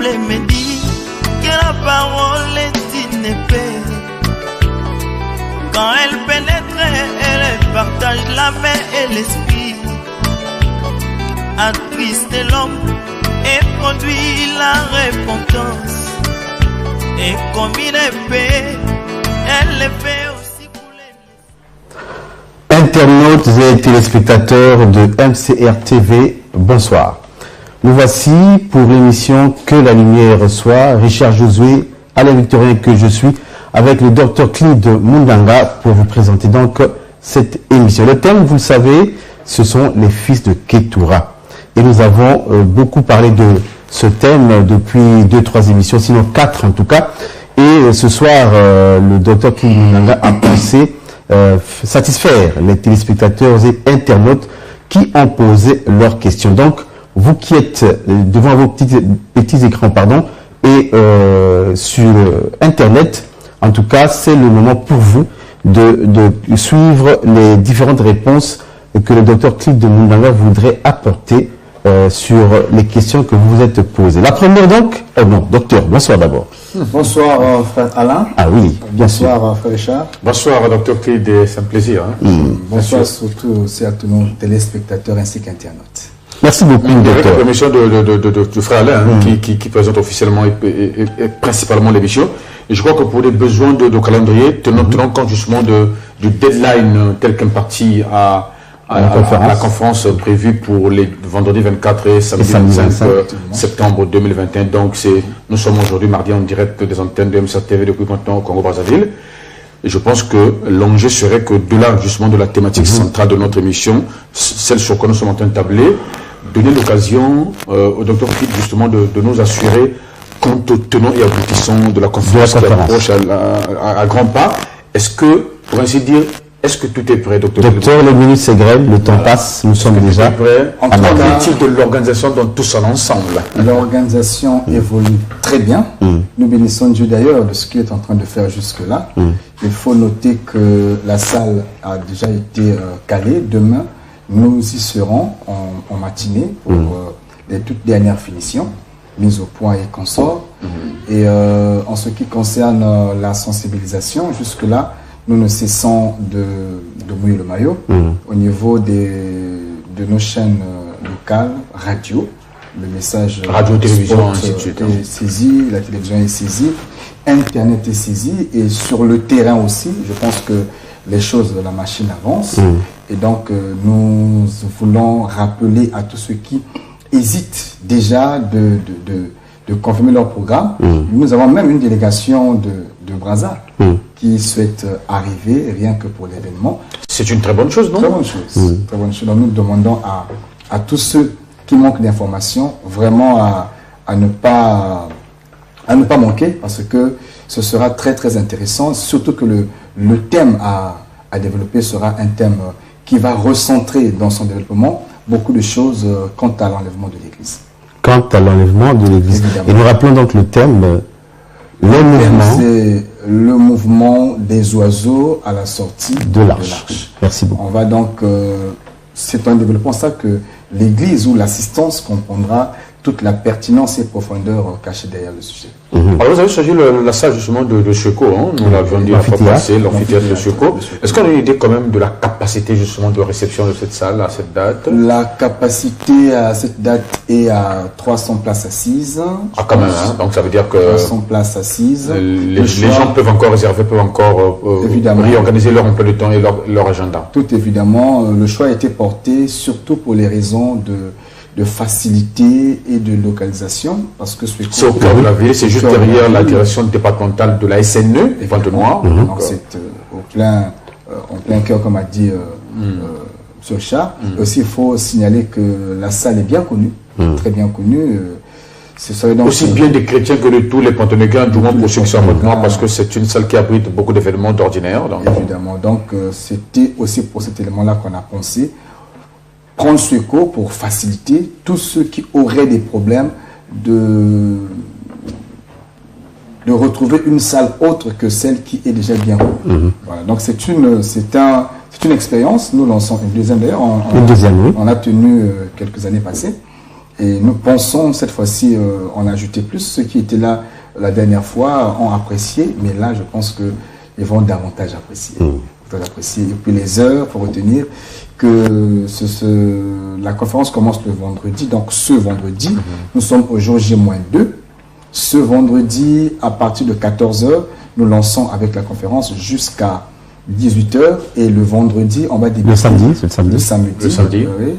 voulait me dire que la parole est une épée. Quand elle pénètre, elle partage la main et l'esprit. Attriste l'homme et produit la repentance. Et comme une épée, elle le fait aussi couler. Internautes et téléspectateurs de MCR TV, bonsoir. Nous voici pour l'émission Que la lumière soit. Richard Josué, Alain Victorien que je suis, avec le docteur Clide Mundanga pour vous présenter donc cette émission. Le thème, vous le savez, ce sont les fils de Ketura. Et nous avons beaucoup parlé de ce thème depuis 2-3 émissions, sinon 4 en tout cas. Et ce soir, le docteur Clide Mundanga a pensé satisfaire les téléspectateurs et internautes qui ont posé leurs questions. Donc, vous qui êtes devant vos petits écrans, et sur Internet, en tout cas, c'est le moment pour vous de suivre les différentes réponses que le docteur Clide Mundanga voudrait apporter sur les questions que vous vous êtes posées. La première donc, docteur, bonsoir d'abord. Bonsoir frère Alain. Ah oui, bien sûr. Bonsoir frère Richard. Bonsoir docteur Clide, c'est un plaisir. Bonsoir surtout aussi à tous nos téléspectateurs ainsi qu'internautes. Merci beaucoup, docteur. Avec la permission de frère Alain, qui présente officiellement et principalement l'émission. Et je crois que pour les besoins de calendrier, tenons compte justement du deadline tel qu'imparti à la conférence prévue pour les vendredis 24 et samedi 25 septembre 2021. Donc nous sommes aujourd'hui mardi en direct des antennes de MCR TV depuis maintenant au Congo-Brazzaville. Et je pense que l'enjeu serait que de justement de la thématique centrale de notre émission, celle sur laquelle nous sommes en train de tabler, donner l'occasion au docteur Clide justement de nous assurer quant aux tenants et aboutissants de la conférence qui approche à grands pas. Est-ce que, pour ainsi dire, est-ce que tout est prêt, docteur? Docteur, les minutes s'égrènent, le temps passe, nous sommes déjà prêts. En tout cas, de l'organisation dans tout son ensemble. L'organisation évolue très bien. Nous bénissons Dieu d'ailleurs de ce qu'il est en train de faire jusque-là. Il faut noter que la salle a déjà été calée. Demain, nous y serons en matinée pour les toutes dernières finitions, mise au point et consorts. Et en ce qui concerne la sensibilisation, jusque-là, nous ne cessons de mouiller le maillot au niveau de nos chaînes locales, radio. Le message radio, télévision, ainsi de suite, est saisi, la télévision est saisie, Internet est saisi, et sur le terrain aussi, je pense que les choses de la machine avancent. Et donc, nous voulons rappeler à tous ceux qui hésitent déjà de confirmer leur programme. Nous avons même une délégation de Brazza qui souhaite arriver rien que pour l'événement. C'est une très bonne chose, non? Très bonne chose. Très bonne chose. Donc, nous demandons à tous ceux qui manquent d'informations vraiment à ne pas manquer, parce que ce sera très très intéressant, surtout que le thème à développer sera un thème qui va recentrer dans son développement beaucoup de choses quant à l'enlèvement de l'Église. Quant à l'enlèvement de l'Église. Et nous rappelons donc le thème, c'est le mouvement des oiseaux à la sortie de l'arche. Merci beaucoup. On va donc, c'est en développant ça que l'Église ou l'assistance comprendra toute la pertinence et profondeur cachée derrière le sujet. Alors vous avez choisi la salle justement de Cheko, nous l'avions dit la fois passée, l'amphithéâtre de Cheko. Est-ce qu'on a une idée quand même de la capacité justement de réception de cette salle à cette date? La capacité à cette date est à 300 places assises. Ah quand même, donc ça veut dire que 300 places assises. Les gens peuvent encore réserver, peuvent encore réorganiser leur emploi de temps et leur agenda. Tout évidemment, le choix a été porté surtout pour les raisons de facilité et de localisation, parce que c'est au cœur de la ville, c'est juste derrière la direction départementale de la SNE, Pointe-Noire. Donc c'est en plein cœur, comme a dit M. Richard. Aussi, il faut signaler que la salle est bien connue, très bien connue. Donc aussi bien des chrétiens que de tous les Ponténégrins, du moins pour ceux qui sont à Pointe-Noire, parce que c'est une salle qui abrite beaucoup d'événements d'ordinaire. Évidemment, donc c'était aussi pour cet élément-là qu'on a pensé prendre Cheko pour faciliter tous ceux qui auraient des problèmes de retrouver une salle autre que celle qui est déjà bien connue. Voilà, donc c'est une expérience. Nous lançons une deuxième d'ailleurs. On a tenu quelques années passées. Et nous pensons, cette fois-ci, en ajouter plus. Ceux qui étaient là la dernière fois ont apprécié, mais là, je pense qu'ils vont davantage apprécier. Et puis les heures, il faut retenir que la conférence commence le vendredi. Donc ce vendredi, nous sommes au jour J-2. Ce vendredi, à partir de 14h, nous lançons avec la conférence jusqu'à 18h. Et le vendredi, on va débuter. Le samedi, c'est le samedi. Le samedi. Oui.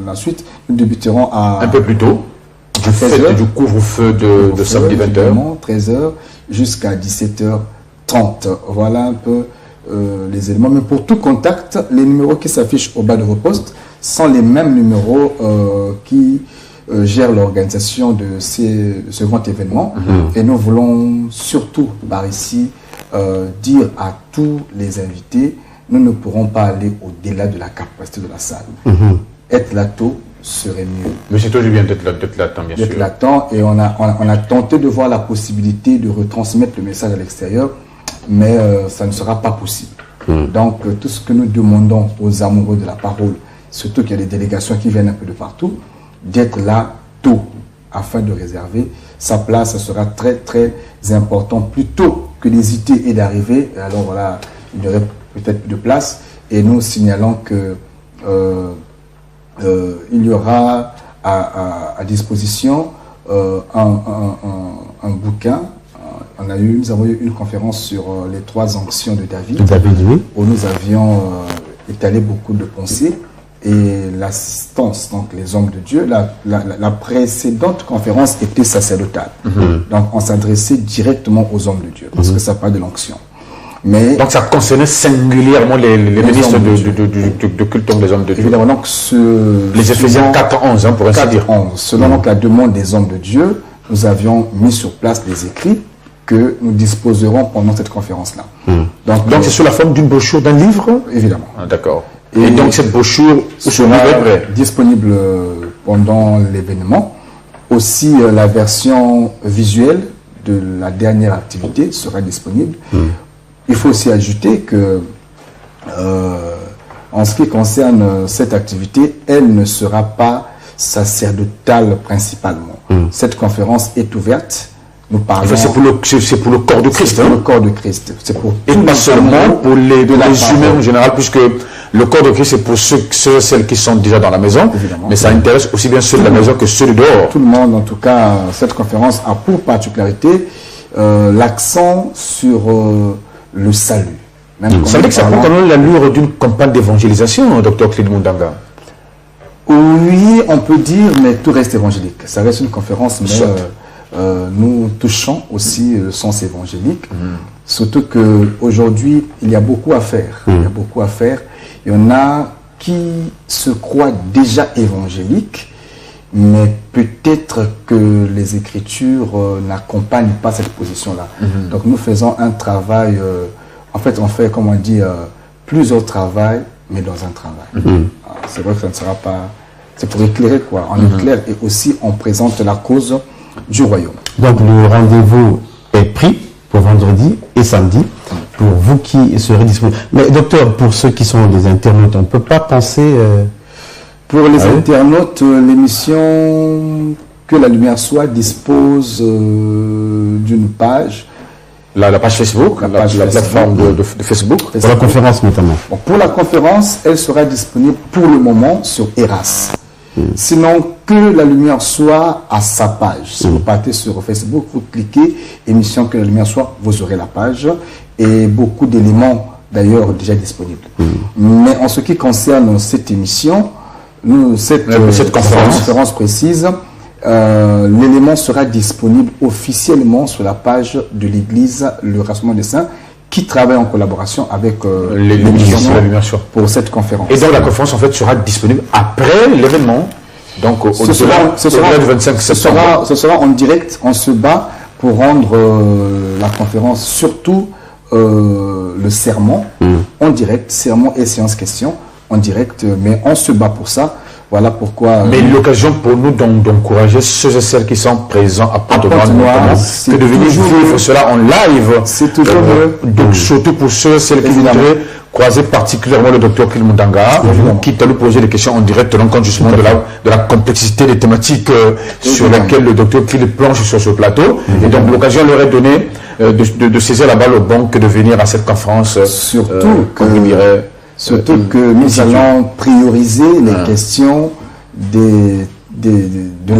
Ensuite, nous débuterons à... Un peu plus tôt. Du fait du couvre-feu de samedi 20h. 13h jusqu'à 17h30. Voilà un peu les éléments. Mais pour tout contact, les numéros qui s'affichent au bas de vos postes sont les mêmes numéros qui gèrent l'organisation de ce grand événement. Et nous voulons surtout, par ici, dire à tous les invités, nous ne pourrons pas aller au-delà de la capacité de la salle. Être là tôt serait mieux. Mais c'est toujours bien d'être là-temps, bien sûr. D'être là-temps, et on a tenté de voir la possibilité de retransmettre le message à l'extérieur, mais ça ne sera pas possible. Donc, tout ce que nous demandons aux amoureux de la parole, surtout qu'il y a des délégations qui viennent un peu de partout, d'être là tôt, afin de réserver sa place. Ce sera très, très important, plutôt que d'hésiter et d'arriver. Alors voilà, il y aurait peut-être plus de place, et nous signalons que il y aura à disposition un bouquin. Nous avons eu une conférence sur les 3 onctions de David, oui. Où nous avions étalé beaucoup de pensées et l'assistance, donc les hommes de Dieu. La précédente conférence était sacerdotale. Donc on s'adressait directement aux hommes de Dieu, parce que ça parle de l'onction. Mais donc ça concernait singulièrement les ministres de culte, donc les hommes de Dieu. Évidemment, donc les Éphésiens 4.11, pour ainsi dire. Selon donc la demande des hommes de Dieu, nous avions mis sur place des écrits que nous disposerons pendant cette conférence-là. Donc c'est sous la forme d'une brochure, d'un livre? Évidemment. D'accord. Et donc cette brochure sera disponible pendant l'événement. Aussi, la version visuelle de la dernière activité sera disponible. Il faut aussi ajouter que, en ce qui concerne cette activité, elle ne sera pas sacerdotale principalement. Cette conférence est ouverte. Nous parlons. C'est pour le corps de Christ. C'est pour le corps de Christ. C'est pour et pas seulement pour les humains en général, puisque le corps de Christ, c'est pour ceux et celles qui sont déjà dans la maison. Évidemment. Mais ça intéresse aussi bien ceux de la maison que ceux de dehors. Tout le monde, en tout cas, cette conférence a pour particularité l'accent sur le salut. Ça veut dire que ça prend quand même l'allure d'une campagne d'évangélisation, Dr. Clide Mundanga. Oui, on peut dire, mais tout reste évangélique. Ça reste une conférence, mais nous touchons aussi le sens évangélique. Surtout qu'aujourd'hui, il y a beaucoup à faire. Il y a beaucoup à faire. Il y en a qui se croient déjà évangéliques, mais peut-être que les Écritures n'accompagnent pas cette position-là. Donc nous faisons un travail, en fait on fait, comme on dit, plusieurs travails, mais dans un travail. C'est vrai que ça ne sera pas... C'est pour éclairer quoi, on éclaire et aussi on présente la cause du royaume. Donc le rendez-vous est pris pour vendredi et samedi, pour vous qui serez disponibles. Mais docteur, pour ceux qui sont des internautes, on ne peut pas penser... Pour les internautes, l'émission Que la lumière soit dispose d'une page. La page Facebook, la plateforme de Facebook. Pour la conférence notamment. Bon, pour la conférence, elle sera disponible pour le moment sur Eras. Sinon, Que la lumière soit à sa page. Si vous partez sur Facebook, vous cliquez émission Que la lumière soit, vous aurez la page et beaucoup d'éléments d'ailleurs déjà disponibles. Mais en ce qui concerne cette émission, cette conférence précise, l'élément sera disponible officiellement sur la page de l'Église, le Rassemblement des Saints, qui travaille en collaboration avec l'émission pour cette conférence. Et donc la conférence en fait sera disponible après l'événement, donc ce sera du 25 septembre. Ce sera en direct, on se bat pour rendre la conférence, surtout le sermon, en direct, sermon et séance questions en direct, mais on se bat pour ça. Voilà pourquoi... Mais l'occasion pour nous d'encourager ceux et celles qui sont présents à Pointe-Noire, que de venir vivre cela en live. C'est toujours donc surtout pour ceux et celles qui voudraient croisé particulièrement le docteur Claude Mundanga, qui t'a lui posé des questions en direct, tenant compte justement de la complexité des thématiques sur lesquelles le docteur Claude planche sur ce plateau. Et donc l'occasion leur est donnée de saisir la balle au bon que de venir à cette conférence. Surtout que nous allons prioriser les questions de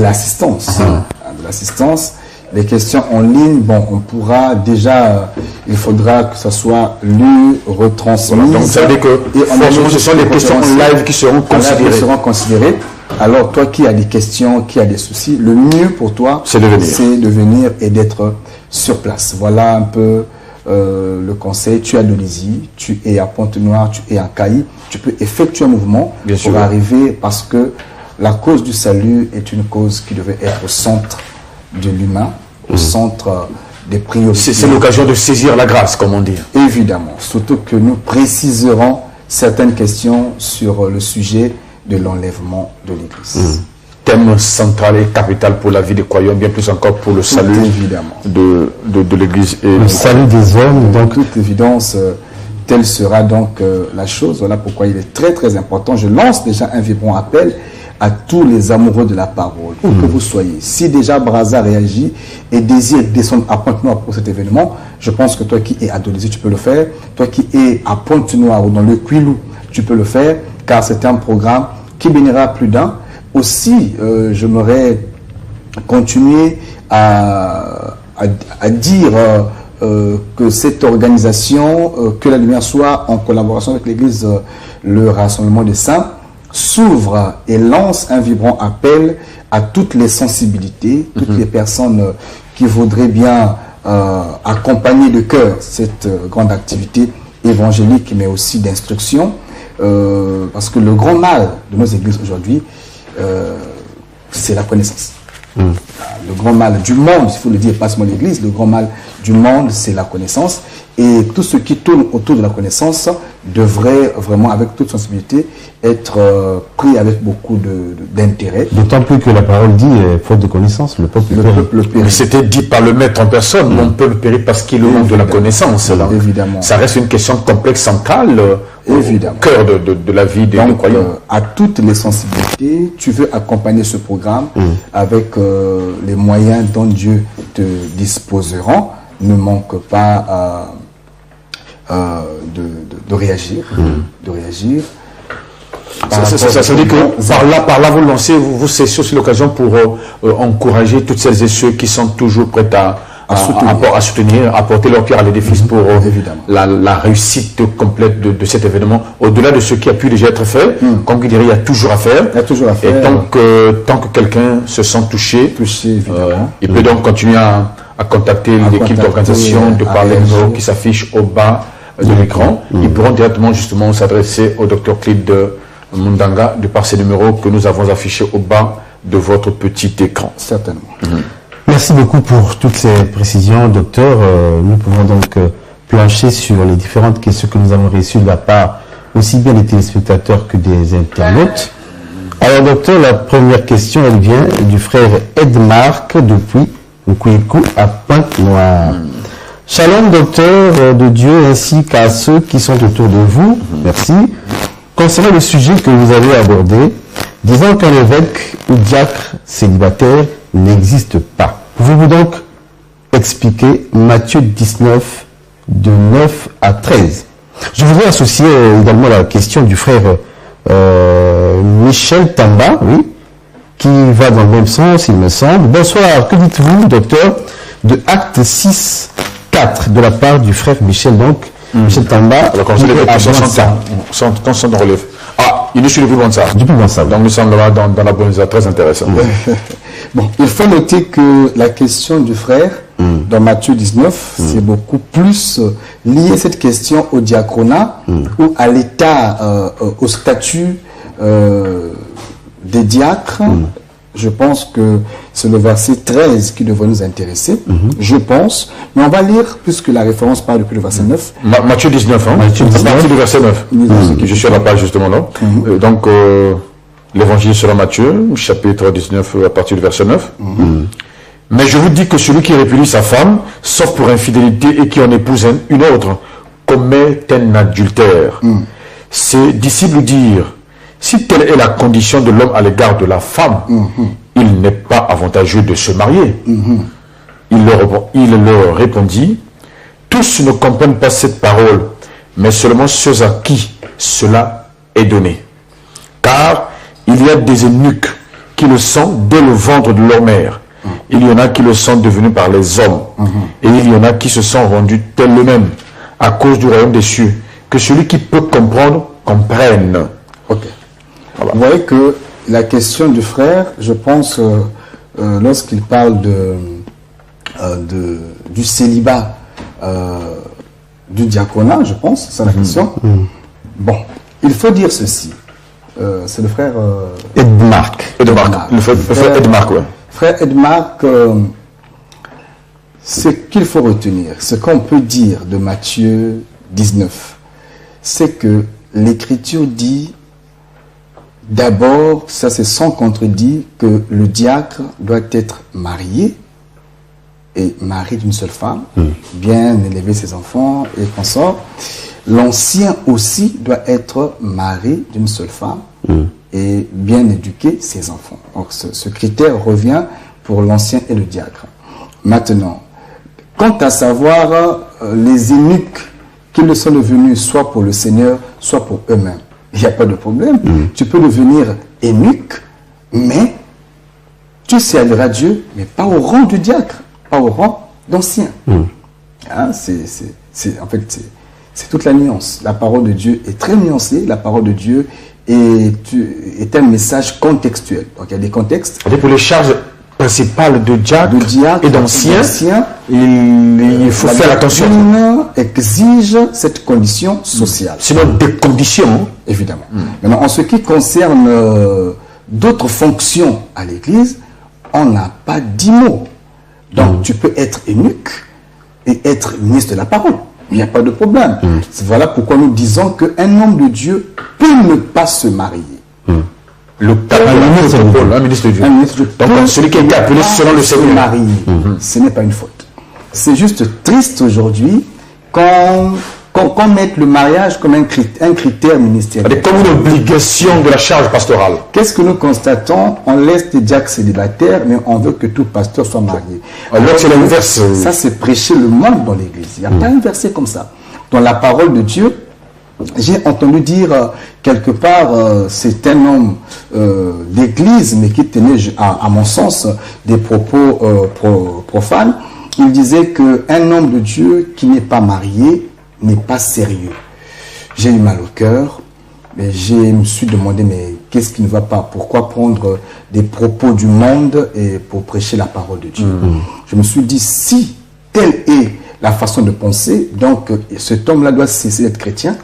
l'assistance. De l'assistance. Les questions en ligne, bon, on pourra déjà, il faudra que ça soit lu, retransmis. Voilà, donc ça veut dire que forcément, ce sont les questions en live qui seront considérées. Alors toi qui as des questions, qui as des soucis, le mieux pour toi, c'est de venir et d'être sur place. Voilà un peu le conseil. Tu es à Dolisie, tu es à Pointe-Noire, tu es à Cailly. Tu peux effectuer un mouvement pour arriver, parce que la cause du salut est une cause qui devait être au centre de l'humain, au centre des priorités. C'est l'occasion de saisir la grâce, comme on dit. Évidemment, surtout que nous préciserons certaines questions sur le sujet de l'enlèvement de l'Église. Thème central et capital pour la vie des croyants, bien plus encore pour le salut de l'Église. Et le salut des hommes. Donc, toute évidence, telle sera donc la chose. Voilà pourquoi il est très très important. Je lance déjà un vibrant appel à tous les amoureux de la parole, où que vous soyez. Si déjà Brazza réagit et désire descendre à Pointe-Noire pour cet événement, je pense que toi qui es à Dolisie, tu peux le faire. Toi qui es à Pointe-Noire ou dans le Quilou, tu peux le faire, car c'est un programme qui bénira plus d'un. Aussi, j'aimerais continuer à dire que cette organisation, que la lumière soit en collaboration avec l'Église, le Rassemblement des Saints, s'ouvre et lance un vibrant appel à toutes les sensibilités, toutes les personnes qui voudraient bien accompagner de cœur cette grande activité évangélique, mais aussi d'instruction, parce que le grand mal de nos églises aujourd'hui, c'est la connaissance. Le grand mal du monde, il faut le dire, pas seulement l'Église, le grand mal du monde, c'est la connaissance. Et tout ce qui tourne autour de la connaissance devrait vraiment, avec toute sensibilité, être pris avec beaucoup d'intérêt. D'autant plus que la parole dit, faute de connaissance, le peuple périt. Mais c'était dit par le maître en personne, mon peuple périt parce qu'il manque de la connaissance. Là. Évidemment. Ça reste une question complexe, centrale, au cœur de la vie des croyants. À toutes les sensibilités, tu veux accompagner ce programme avec les moyens dont Dieu te disposera. Ne manque pas de réagir. De réagir. Ça veut dire que par là, vous lancez, vous saisissez aussi l'occasion pour encourager toutes celles et ceux qui sont toujours prêts à soutenir, apporter leur pierre à l'édifice pour la réussite complète de cet événement. Au-delà de ce qui a pu déjà être fait, comme il dirait, il y a toujours à faire. Il y a toujours à faire. Et tant que quelqu'un se sent touché, il peut donc continuer à contacter l'équipe d'organisation de par les numéros qui s'affichent au bas de l'écran. Ils pourront directement justement s'adresser au Dr Claude Mundanga de par ces numéros que nous avons affichés au bas de votre petit écran. Certainement. Merci beaucoup pour toutes ces précisions, docteur. Nous pouvons donc plancher sur les différentes questions que nous avons reçues de la part aussi bien des téléspectateurs que des internautes. Alors, docteur, la première question, elle vient du frère Edmarc depuis Nkouikou à Pointe-Noire. Shalom, docteur de Dieu, ainsi qu'à ceux qui sont autour de vous. Merci. Concernant le sujet que vous avez abordé, disons qu'un évêque ou diacre célibataire n'existe pas. Pouvez-vous donc expliquer Matthieu 19, de 9 à 13? Je voudrais associer également la question du frère Michel Tamba, oui, qui va dans le même sens, il me semble. Bonsoir, que dites-vous, docteur, de Acte 6, 4, de la part du frère Michel, donc, Michel Tamba. Alors, quand je les questions sont en relève. Ah, il est sur le plus bon ça. Du plus bon ça. Donc, nous sommes là dans la bonne zone, très intéressant. Bon, il faut noter que la question du frère, dans Matthieu 19, c'est beaucoup plus lié, cette question, au diaconat ou à l'état, au statut des diacres. Je pense que c'est le verset 13 qui devrait nous intéresser, je pense. Mais on va lire, puisque la référence parle depuis le verset 9. Matthieu 19, hein. Matthieu 19. À partir du verset 9. Je suis à la page justement là. Donc, l'évangile selon Matthieu, chapitre 19, à partir du verset 9. Mais je vous dis que celui qui répunie sa femme, sauf pour infidélité, et qui en épouse une autre, commet un adultère, ses disciples dirent, si telle est la condition de l'homme à l'égard de la femme, il n'est pas avantageux de se marier. Il leur répondit, tous ne comprennent pas cette parole, mais seulement ceux à qui cela est donné. Car il y a des eunuques qui le sont dès le ventre de leur mère. Il y en a qui le sont devenus par les hommes. Et il y en a qui se sont rendus tels eux-mêmes à cause du royaume des cieux. Que celui qui peut comprendre, comprenne. Ok. Voilà. Vous voyez que la question du frère, je pense, lorsqu'il parle du célibat, du diaconat, je pense, c'est la question. Bon, il faut dire ceci. C'est le frère Edmarc. Le frère Edmarc, oui. Frère Edmarc, ce qu'il faut retenir, ce qu'on peut dire de Matthieu 19, c'est que l'Écriture dit d'abord, ça c'est sans contredit, que le diacre doit être marié et mari d'une seule femme, bien élever ses enfants et consorts. L'ancien aussi doit être mari d'une seule femme et bien éduquer ses enfants. Donc ce critère revient pour l'ancien et le diacre. Maintenant, quant à savoir les eunuques qui le sont devenus soit pour le Seigneur, soit pour eux-mêmes, il n'y a pas de problème. Tu peux devenir eunuque, mais tu serviras Dieu, mais pas au rang du diacre, pas au rang d'ancien. Hein, en fait, c'est toute la nuance. La parole de Dieu est très nuancée. La parole de Dieu est un message contextuel. Donc il y a des contextes. Pour les charges principales de diacre et d'ancien, il faut faire attention. La exige cette condition sociale. Sinon, des conditions. Évidemment. Maintenant, en ce qui concerne d'autres fonctions à l'Église, on n'a pas 10 mots. Donc tu peux être eunuque et être ministre de la parole. Il n'y a pas de problème. Voilà pourquoi nous disons qu'un homme de Dieu peut ne pas se marier. Un ministre de Dieu. Donc celui qui est appelé selon le Seigneur. Marié, ce n'est pas une faute. C'est juste triste aujourd'hui qu'on mette le mariage comme un critère ministériel. Comme une obligation de la charge pastorale. Qu'est-ce que nous constatons? On laisse des diacres célibataires, mais on veut que tout pasteur soit marié. Alors c'est l'inverse. Ça, c'est prêcher le monde dans l'Église. Il n'y a pas un verset comme ça. Dans la parole de Dieu, j'ai entendu dire quelque part, c'est un homme d'église, mais qui tenait, à mon sens, des propos profanes. Il disait qu'un homme de Dieu qui n'est pas marié n'est pas sérieux. J'ai eu mal au cœur, mais je me suis demandé, mais qu'est-ce qui ne va pas? Pourquoi prendre des propos du monde et pour prêcher la parole de Dieu? Je me suis dit, si telle est la façon de penser, donc cet homme-là doit cesser d'être chrétien.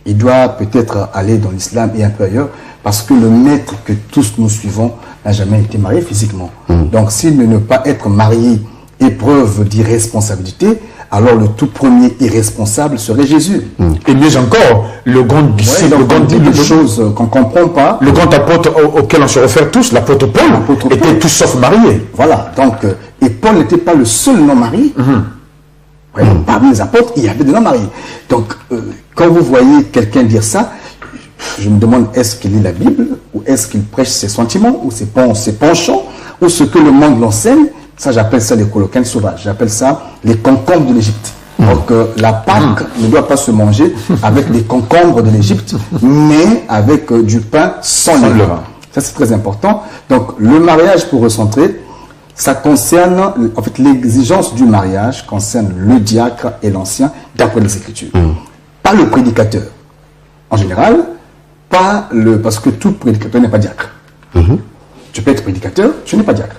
Il doit peut-être aller dans l'islam et un peu ailleurs, parce que le maître que tous nous suivons n'a jamais été marié physiquement. Donc s'il ne pas être marié est preuve d'irresponsabilité, alors le tout premier irresponsable serait Jésus. Et mieux encore, le grand disciple, de choses qu'on ne comprend pas. Le grand apôtre auquel on se réfère tous, l'apôtre Paul, était tout sauf marié. Voilà, donc, et Paul n'était pas le seul non-marié. Parmi les apôtres, il y avait des non-mariés. Donc, quand vous voyez quelqu'un dire ça, je me demande, est-ce qu'il lit la Bible, ou est-ce qu'il prêche ses sentiments, ou ses penchants, ou ce que le monde l'enseigne? Ça, j'appelle ça les colocaines sauvages. J'appelle ça les concombres de l'Égypte. Donc, la Pâque ne doit pas se manger avec les concombres de l'Égypte, mais avec du pain sans levain. Ça, c'est très important. Donc, le mariage, pour recentrer, ça concerne, en fait, l'exigence du mariage concerne le diacre et l'ancien, d'après les Écritures. Pas le prédicateur. En général, parce que tout prédicateur n'est pas diacre. Tu peux être prédicateur, tu n'es pas diacre.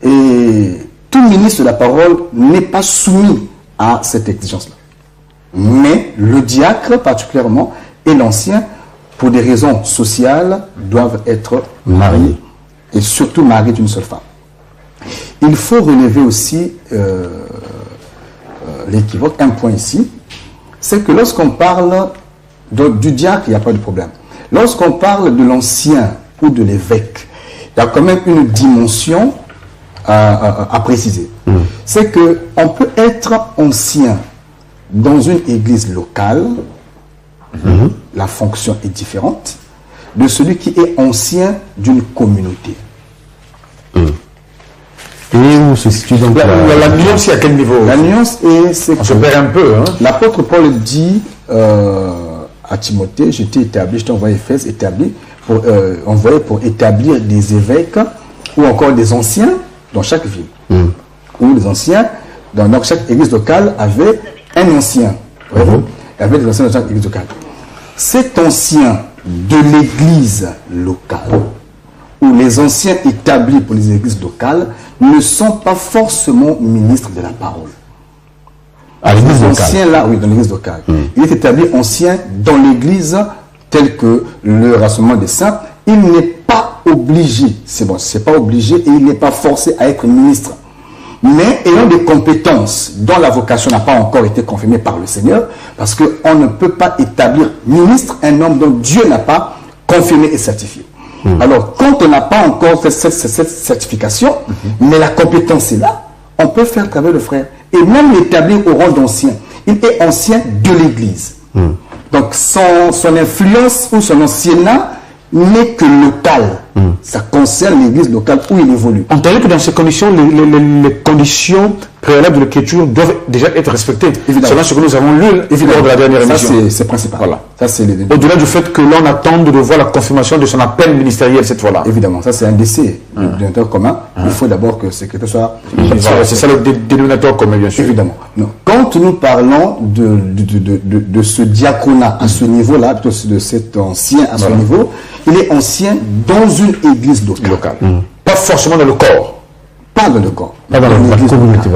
Et tout ministre de la parole n'est pas soumis à cette exigence-là. Mais le diacre, particulièrement, et l'ancien, pour des raisons sociales, doivent être mariés. Et surtout mariés d'une seule femme. Il faut relever aussi l'équivoque, un point ici, c'est que lorsqu'on parle du diacre, il n'y a pas de problème. Lorsqu'on parle de l'ancien ou de l'évêque, il y a quand même une dimension à préciser. C'est qu'on peut être ancien dans une église locale, la fonction est différente de celui qui est ancien d'une communauté. Et où se situe donc La nuance est à quel niveau? La nuance est... On se perd un peu. Hein. L'apôtre Paul dit à Timothée, j'étais envoyé à Éphèse, envoyé pour établir des évêques ou encore des anciens dans chaque ville. Ou les anciens, dans chaque église locale, avait un ancien. Il y avait des anciens dans chaque église locale. Cet ancien de l'église locale, ou les anciens établis pour les églises locales, ne sont pas forcément ministres de la parole. À l'église locale. Ancien là, oui, dans l'église locale. Il est établi ancien dans l'église telle que le rassemblement des saints. Il n'est pas obligé, c'est pas obligé et il n'est pas forcé à être ministre. Mais ayant des compétences dont la vocation n'a pas encore été confirmée par le Seigneur, parce qu'on ne peut pas établir ministre un homme dont Dieu n'a pas confirmé et certifié. Alors, quand on n'a pas encore fait cette certification, mais la compétence est là, on peut faire travailler le frère. Et même l'établir au rang d'ancien. Il est ancien de l'Église. Donc, son influence ou son anciennat n'est que local. Ça concerne l'église locale où il évolue. Entendez que dans ces conditions, les conditions préalables de l'écriture doivent déjà être respectées. Selon ce que nous avons lu lors de la dernière émission. C'est principal. Voilà. Au-delà du fait que l'on attend de voir la confirmation de son appel ministériel cette fois-là. Évidemment, ça c'est un décès du dénominateur commun. Il faut d'abord que ce que ce soit... C'est ça le dénominateur commun, bien sûr. Évidemment. Non. Quand nous parlons de ce diaconat à ce niveau-là, plutôt de cet ancien à ce niveau, il est ancien dans une église locale. Pas forcément dans le corps. Pas dans le corps. Pas dans la communauté.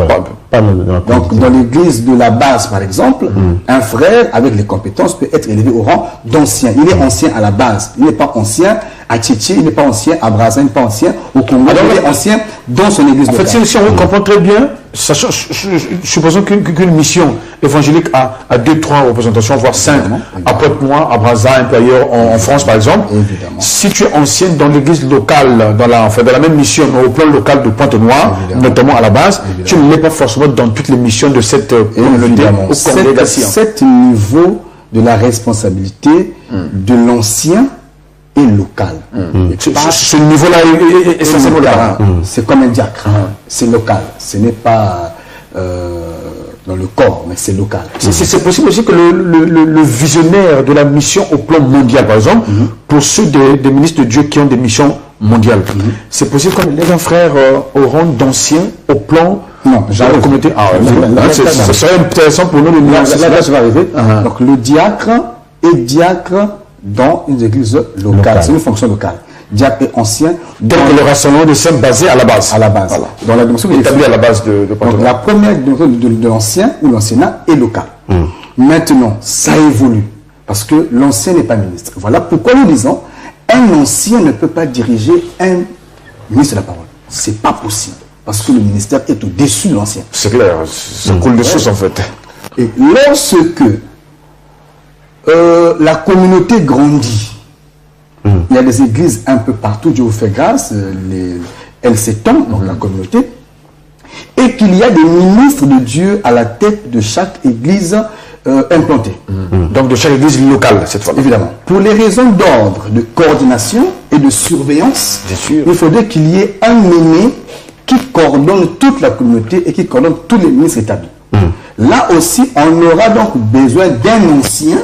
Donc, dans l'église de la base, par exemple, un frère avec les compétences peut être élevé au rang d'ancien. Il est ancien à la base. Il n'est pas ancien à Tchétché, il n'est pas ancien à Brazza, il n'est pas ancien au Congo. Il est ancien dans son église locale. En fait, si on comprend très bien, supposons qu'une mission évangélique a 2-3 représentations, voire 5, à Pointe-Noire, à Brazza, un peu ailleurs en France, par exemple. Évidemment. Si tu es ancien dans l'église locale, dans la même mission, au plan local de Pointe-Noire, notamment à la base, tu ne l'es pas forcément dans toutes les missions de cette communauté ou congrégation. Cet niveau de la responsabilité de l'ancien est local. Ce niveau-là est essentiellement local. C'est comme un diacre. C'est local. Ce n'est pas dans le corps, mais c'est local. C'est possible aussi que le visionnaire de la mission au plan mondial, par exemple, pour ceux des ministres de Dieu qui ont des missions mondiales, c'est possible qu'on élève un frère au rang d'ancien au plan... Non, la communauté. Ce serait intéressant pour nous de là, je vais arriver. Donc, le diacre est diacre dans une église locale. C'est une fonction locale. Diacre est ancien. Donc, le rassemblement des saints basé à la base. À la base. Voilà. Dans la dimension établie à la base de donc, la première dimension de l'ancien ou l'anciennat est local. Maintenant, ça évolue. Parce que l'ancien n'est pas ministre. Voilà pourquoi nous disons un ancien ne peut pas diriger un ministre de la parole. C'est pas possible. Parce que le ministère est au-dessus de l'ancien. C'est clair, ça coule de source en fait. Et lorsque la communauté grandit, il y a des églises un peu partout, Dieu vous fait grâce, elles s'étendent dans la communauté, et qu'il y a des ministres de Dieu à la tête de chaque église implantée. Donc de chaque église locale cette fois. Évidemment. Pour les raisons d'ordre, de coordination et de surveillance, il faudrait qu'il y ait un aîné qui coordonne toute la communauté et qui coordonne tous les ministres établis. Là aussi, on aura donc besoin d'un ancien,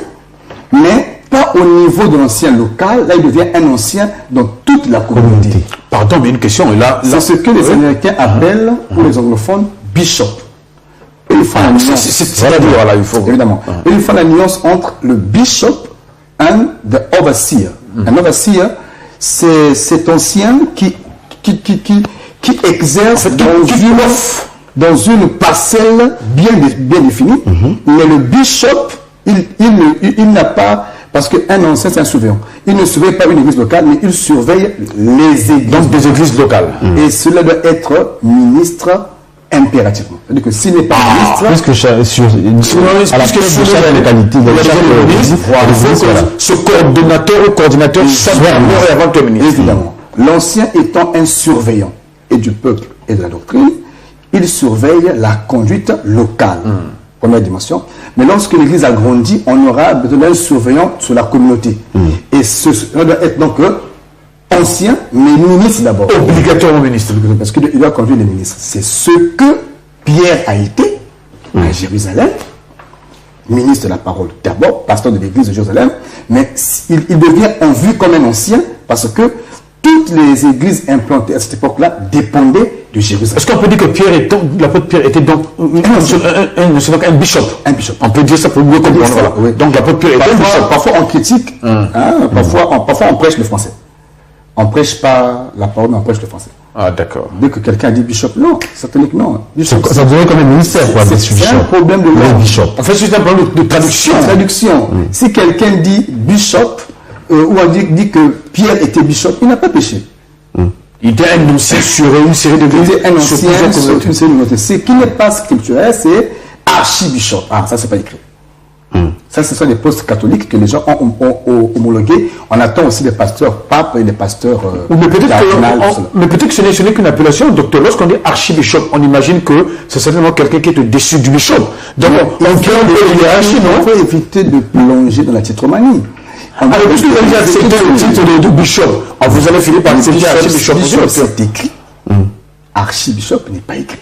mais pas au niveau de l'ancien local. Là, il devient un ancien dans toute la communauté. Pardon, mais une question. C'est ce que les Américains appellent, ou les anglophones, bishop. Et ils font la nuance. Évidemment. Et ils font la nuance entre le bishop et the overseer. Un overseer, c'est cet ancien qui exerce dans une parcelle bien définie, mais le bishop, il n'a pas, parce qu'un ancien c'est un surveillant, il ne surveille pas une église locale, mais il surveille les églises. Donc des églises locales. Et cela doit être ministre impérativement. C'est-à-dire que s'il n'est pas ministre... Ce coordonnateur ou coordinateur soit avant que ministre. Évidemment. L'ancien étant un surveillant et du peuple et de la doctrine, il surveille la conduite locale. première dimension. Mais lorsque l'Église a grandi, on aura besoin d'un surveillant sur la communauté. Et ce doit être donc ancien, mais ministre d'abord. Obligatoirement ministre. Parce qu'il doit conduire les ministres. C'est ce que Pierre a été à Jérusalem, ministre de la parole d'abord, pasteur de l'église de Jérusalem, mais il devient en vue comme un ancien parce que toutes les églises implantées à cette époque-là dépendaient de Jérusalem. Est-ce qu'on peut dire que l'apôtre Pierre était donc un bishop? Un bishop. On peut dire ça pour mieux comprendre. Voilà. Oui. Donc l'apôtre Pierre était un bishop. Parfois on critique, parfois on prêche le français. On ne prêche pas la parole, mais on prêche le français. Ah, d'accord. Dès que quelqu'un dit bishop, non, satanique, non. Bishop, ça devrait comme un ministère, quoi. C'est un problème de langue. En fait, c'est un problème de traduction. Si quelqu'un dit bishop, ou on dit que Pierre était bishop, il n'a pas péché. Il était un ancien sur une série de Il était un ancien sur une série de communautés. Ce qui n'est pas scripturel, c'est archibishop. Ah, ça, c'est pas écrit. Ça, ce sont des postes catholiques que les gens ont homologués. On attend aussi des pasteurs papes et des pasteurs mais peut-être que ce n'est qu'une appellation, docteur. Lorsqu'on dit archibishop, on imagine que c'est certainement quelqu'un qui est au-dessus du bishop. Donc, il faut éviter de plonger dans la titromanie. Puisque vous avez accepté le titre de bishop, vous allez finir par accepter archibishop. C'est écrit. Archibishop n'est pas écrit.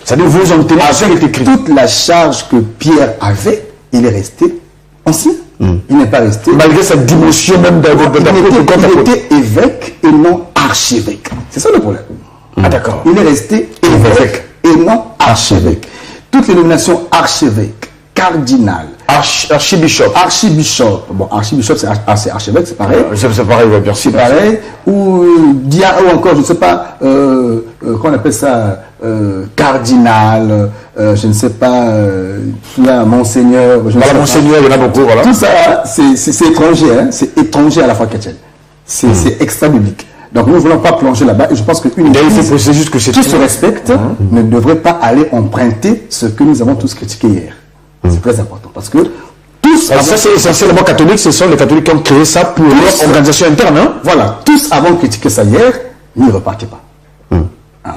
C'est-à-dire vous en tenez à ce qui est écrit. Toute la charge que Pierre avait, il est resté ancien. Il n'est pas resté. Malgré sa dimension même il était évêque et non archevêque. C'est ça le problème. Ah, d'accord. Il est resté évêque et non archevêque. Toutes les nominations archevêque, cardinal, archibishop. Bon, archibishop, c'est archevêque, c'est pareil. C'est pareil, bien sûr. C'est pareil. Ou encore, je ne sais pas, comment on appelle ça, cardinal, je ne sais pas, monseigneur. Monseigneur, il y en a beaucoup, voilà. Tout ça, c'est étranger, hein, c'est étranger à la foi chrétienne. C'est extra-biblique. Donc nous ne voulons pas plonger là-bas et je pense qu'une église juste que qui se respecte ne devrait pas aller emprunter ce que nous avons tous critiqué hier. C'est très important parce que tous... Ça c'est essentiellement catholique, ce sont les catholiques qui ont créé ça pour leur organisation interne. Hein? Voilà, tous avant critiqué ça hier, n'y repartez pas.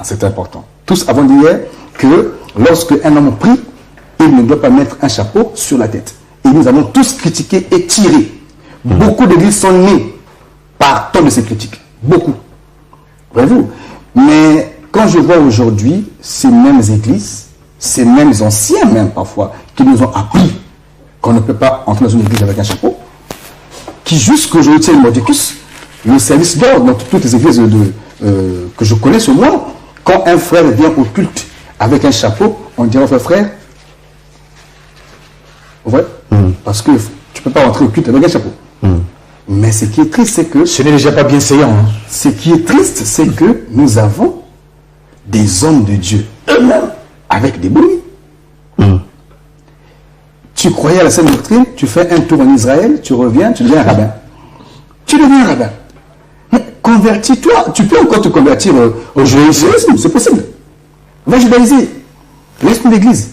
C'est important. Tous avant d'hier que lorsque un homme prie, il ne doit pas mettre un chapeau sur la tête. Et nous avons tous critiqué et tiré. Beaucoup d'églises sont nées par tant de ces critiques. Beaucoup. Voyez-vous. Mais quand je vois aujourd'hui ces mêmes églises, ces mêmes anciens même parfois, qui nous ont appris qu'on ne peut pas entrer dans une église avec un chapeau, qui jusqu'aujourd'hui tiennent Mordicus, le service d'ordre dans toutes les églises que je connais sur moi, quand un frère vient au culte avec un chapeau, on dirait au frère, ouais, parce que tu ne peux pas rentrer au culte avec un chapeau. Mais ce qui est triste, c'est que... Ce n'est déjà pas bien saillant. Hein. Ce qui est triste, c'est que nous avons des hommes de Dieu eux-mêmes avec des bouillies. Tu croyais à la sainte doctrine, tu fais un tour en Israël, tu reviens, tu deviens un rabbin. Tu deviens un rabbin. Mais convertis-toi. Tu peux encore te convertir au judaïsme, c'est possible. Va judaïser. Laisse-nous l'église.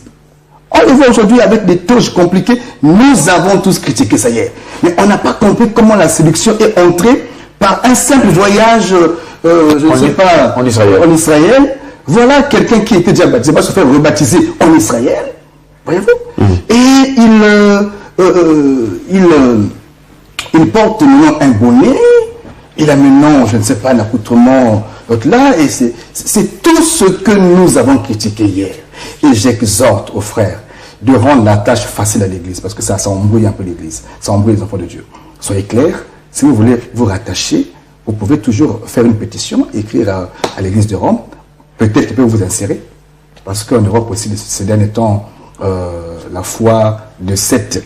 On le voit aujourd'hui avec des touches compliquées. Nous avons tous critiqué ça hier. Mais on n'a pas compris comment la séduction est entrée par un simple voyage, je ne sais pas, en Israël. Voilà quelqu'un qui était déjà baptisé, va se faire rebaptiser en Israël. Voyez-vous? Et il porte maintenant un bonnet, il a maintenant, je ne sais pas, un accoutrement là, et c'est tout ce que nous avons critiqué hier. Et j'exhorte aux frères de rendre la tâche facile à l'église, parce que ça embrouille un peu l'église, ça embrouille les enfants de Dieu. Soyez clairs, si vous voulez vous rattacher, vous pouvez toujours faire une pétition, écrire à l'église de Rome, peut-être qu'il peut vous insérer, parce qu'en Europe aussi, ces derniers temps, la foi de cette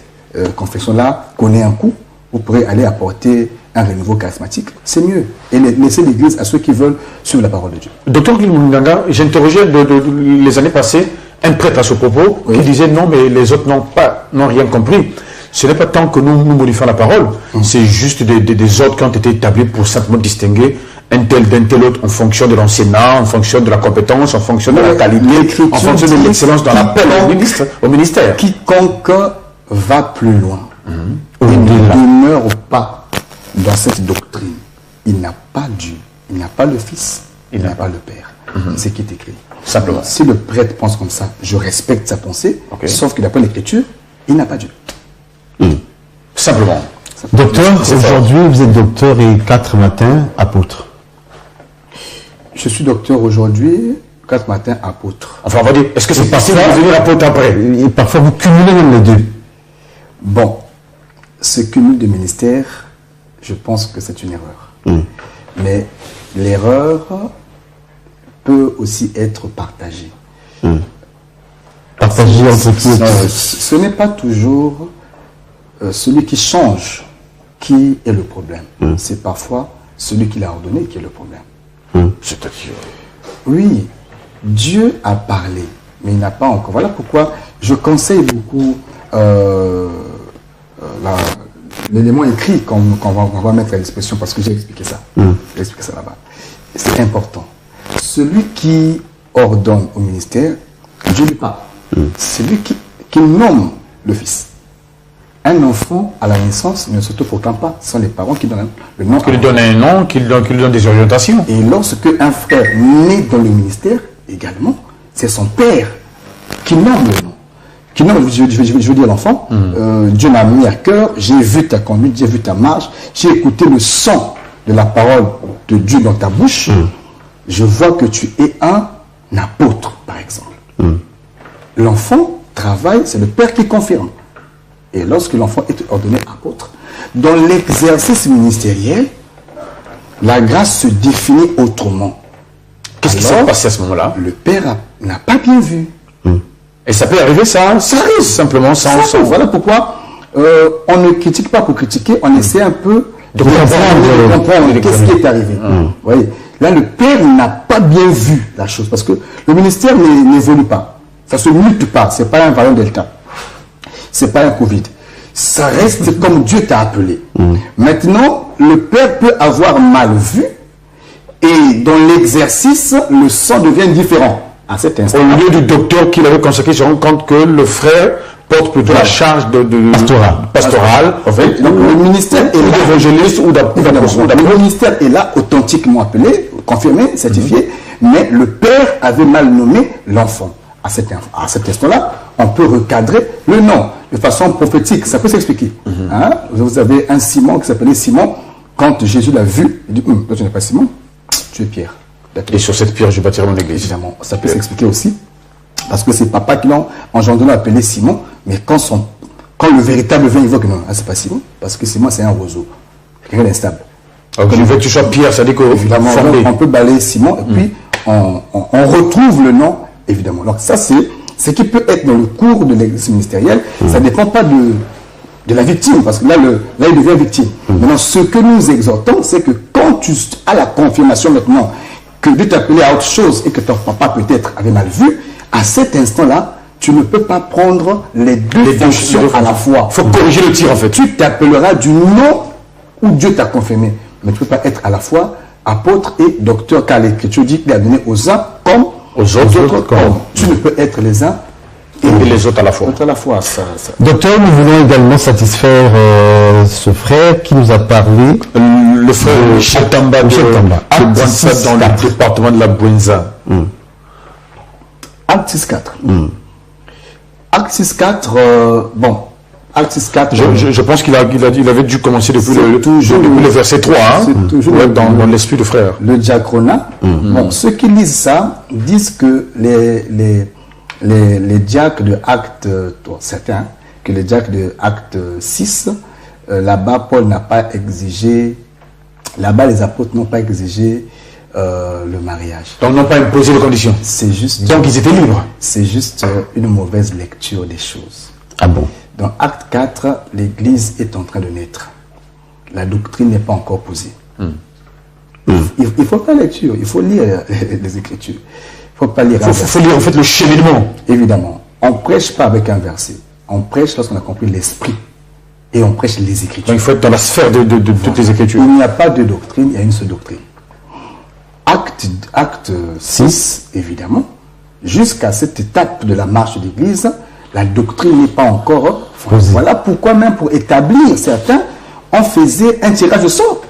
confession-là connaît un coup. Vous pourrez aller apporter un renouveau charismatique, c'est mieux. Et laisser l'église à ceux qui veulent suivre la parole de Dieu. Docteur Gilmoundanga, j'interrogeais les années passées un prêtre à ce propos qui disait non, mais les autres n'ont rien compris. Ce n'est pas tant que nous modifions la parole, c'est juste des ordres qui ont été établis pour simplement distinguer un tel d'un tel autre en fonction de l'enseignement, en fonction de la compétence, en fonction de la qualité, en fonction de l'excellence dans l'appel au ministère. Quiconque va plus loin et ne demeure pas dans cette doctrine, il n'a pas Dieu, il n'a pas le Fils, il n'a pas le Père. C'est ce qui est écrit. Simplement. Si le prêtre pense comme ça, je respecte sa pensée, sauf que d'après l'Écriture, il n'a pas Dieu. Simplement. Docteur, aujourd'hui, vous êtes docteur et 4 matins, apôtre. Je suis docteur aujourd'hui, 4 matins, apôtre. Enfin, on va dire, est-ce que c'est possible de devenir apôtre après? Et parfois, vous cumulez même les deux. Bon, ce cumul de ministères, je pense que c'est une erreur. Mais l'erreur peut aussi être partagée. Partagée entre qui et qui? Ce n'est pas toujours celui qui change qui est le problème. C'est parfois celui qui l'a ordonné qui est le problème. C'est-à-dire? Oui, Dieu a parlé, mais il n'a pas encore. Voilà pourquoi je conseille beaucoup l'élément écrit qu'on va mettre à l'expression, parce que j'ai expliqué ça. J'ai expliqué ça là-bas. C'est important. Celui qui ordonne au ministère, Dieu lui parle. Celui qui nomme le fils. Un enfant à la naissance ne s'autoproclame pas, ce sont les parents qui donnent le nom. Qui lui donne un nom, qui lui donne des orientations. Et lorsque un frère naît dans le ministère, également, c'est son père qui nomme le nom. Qui nomme, je veux dire l'enfant, Dieu m'a mis à cœur, j'ai vu ta conduite, j'ai vu ta marche, j'ai écouté le son de la parole de Dieu dans ta bouche, je vois que tu es un apôtre, par exemple. L'enfant travaille, c'est le père qui confirme. Et lorsque l'enfant est ordonné apôtre, dans l'exercice ministériel, la grâce se définit autrement. Qu'est-ce qui s'est passé à ce moment-là? Le père n'a pas bien vu. Et ça peut arriver, ça arrive simplement sans... Voilà pourquoi on ne critique pas pour critiquer, on essaie un peu de comprendre qu'est-ce qui est arrivé. Vous voyez, là, le père n'a pas bien vu la chose, parce que le ministère n'évolue pas. Ça ne se mute pas, ce n'est pas un variant Delta. Ce n'est pas un Covid. Ça reste comme Dieu t'a appelé. Maintenant, le père peut avoir mal vu, et dans l'exercice, le sang devient différent. À cet instant. Au lieu du docteur qu'il avait consacré, se rend compte que le frère porte plutôt la charge de pastorale. En fait, donc, le ministère est là. D'évangéliste ou d'apôtre. Le ministère est là, authentiquement appelé, confirmé, certifié, mais le père avait mal nommé l'enfant. À cet instant-là, on peut recadrer le nom de façon prophétique. Ça peut s'expliquer. Vous avez un Simon qui s'appelait Simon. Quand Jésus l'a vu, il dit, toi tu n'es pas Simon, tu es Pierre. Et sur cette pierre, je bâtirai mon église. Évidemment, ça peut s'expliquer aussi. Parce que c'est papa qui l'a engendré, appelé Simon. Mais quand le véritable vient, il voit que non, c'est pas Simon. Parce que Simon, c'est un roseau. Quelqu'un d'instable. Donc, je veux que tu sois Pierre, ça dit que évidemment, on peut balayer Simon. Et puis, on retrouve le nom, évidemment. Donc, ça, c'est ce qui peut être dans le cours de l'exercice ministériel. Ça ne dépend pas de la victime. Parce que là, il devient victime. Maintenant, ce que nous exhortons, c'est que quand tu as la confirmation maintenant que Dieu t'appelait à autre chose et que ton papa peut-être avait mal vu, à cet instant-là, tu ne peux pas prendre les deux fonctions à la fois. Il faut corriger le tir en fait. Tu t'appelleras du nom où Dieu t'a confirmé. Mais tu ne peux pas être à la fois apôtre et docteur, car l'Écriture dit qu'il a donné aux uns comme aux autres comme. Tu ne peux être les uns et les autres à la fois. Docteur, nous voulons également satisfaire ce frère qui nous a parlé. Le frère Michel Tamba de Bouenza, dans le département de la Bouenza. Acte 6.4. Acte 6.4, Acte 6.4. Je pense qu'il avait dû commencer depuis le verset 3, dans l'esprit du frère. Le diaconat. Bon, ceux qui lisent ça disent que les diacres de Acte, certains, que les diacres de Acte 6, là-bas, Paul n'a pas exigé, là-bas, les apôtres n'ont pas exigé le mariage. Donc, n'ont pas imposé les conditions. C'est juste. Donc, ils étaient libres. C'est juste une mauvaise lecture des choses. Ah bon? Dans Acte 4, l'Église est en train de naître. La doctrine n'est pas encore posée. Il ne faut pas lecture, il faut lire les Écritures. Il ne faut pas lire. Il faut lire en fait le cheminement. Évidemment. On ne prêche pas avec un verset. On prêche lorsqu'on a compris l'esprit. Et on prêche les Écritures. Donc il faut être dans la sphère de toutes les Écritures. Il n'y a pas de doctrine, il y a une seule doctrine. Acte 6, évidemment, jusqu'à cette étape de la marche d'Église, la doctrine n'est pas encore posée. Voilà pourquoi même pour établir certains, on faisait un tirage de sort.